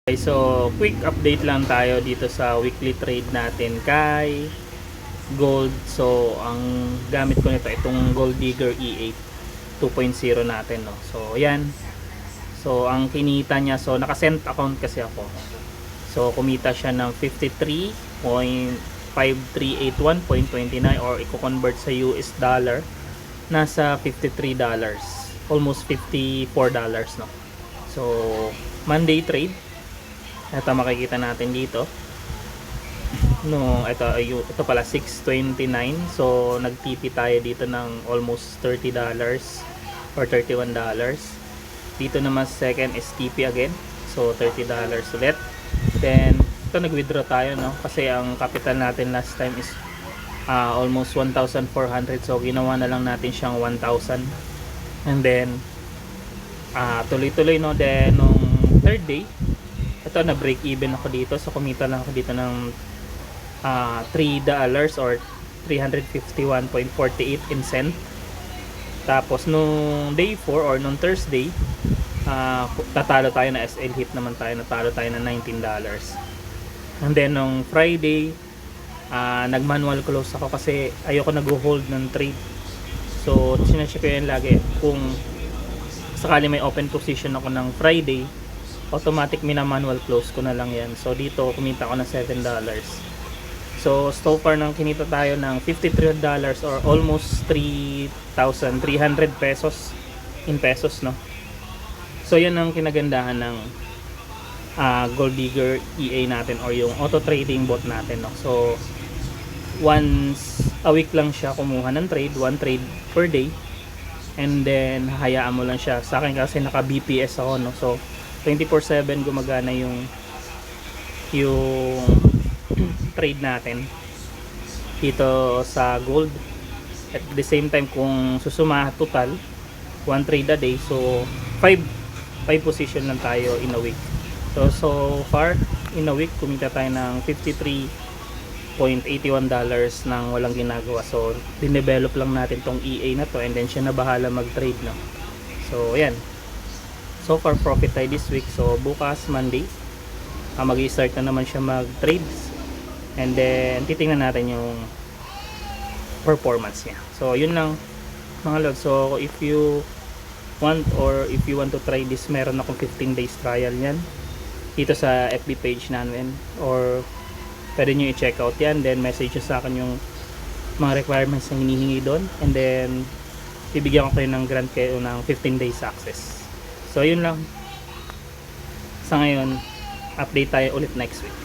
Okay, so quick update lang tayo dito sa weekly trade natin kay Gold. So ang gamit ko nito itong Gold Digger E8 2.0 natin, no. So ayan. So ang kinita niya, so naka-cent account kasi ako. So kumita siya ng 53.5381.29 or i-convert sa US dollar nasa $53. Almost $54, no. So Monday trade. Ito makikita natin dito. No, ito pala 6.29. So nag-TP tayo dito ng almost $30 or $31. Dito naman second is TP again. So $30 ulit. Then ito nag-withdraw tayo, no, kasi ang capital natin last time is almost 1,400. So ginawa na lang natin siyang 1,000. And then tuloy-tuloy, no. Then nung third day, ito na break even ako dito. So kumita lang ako dito ng $3 or 351.48 in cent. Tapos nung day 4 or nung Thursday, tatalo tayo na SL hit naman tayo, natalo tayo ng $19. And then nung Friday, nag manual close ako kasi ayoko nag-hold ng trade. So sinecheck ko yan lagi kung sakali may open position ako ng Friday, automatic manual close ko na lang yan. So dito kumita ko na $7. So far nang kinita tayo ng $53 or almost 3,300 pesos in pesos, no. So yan ang kinagandahan ng Gold Digger EA natin or yung auto trading bot natin, no. So once a week lang siya kumuha ng trade, one trade per day, and then hayaan mo lang siya. Sa akin kasi naka BPS ako, no. So 24/7 gumagana yung trade natin dito sa gold. At the same time, kung susuma total one trade a day, so 5 position lang tayo in a week. So far in a week kumita tayo ng $53.81 nang walang ginagawa. So dinevelop lang natin tong EA na to, and then siya na bahala mag trade, no. So ayan, so far profit tayo this week. So bukas Monday, mag-i-start na naman siya mag-trades, and then titingnan natin yung performance niya. So yun lang mga lord. So if you want to try this, meron akong 15 days trial yan dito sa FB page namin, or pwede nyo i-check out yan, then message nyo sa akin yung mga requirements na hinihingi doon, and then bibigyan ko kayo ng grant kayo ng 15 days access. So yun lang sa ngayon, update tayo ulit next week.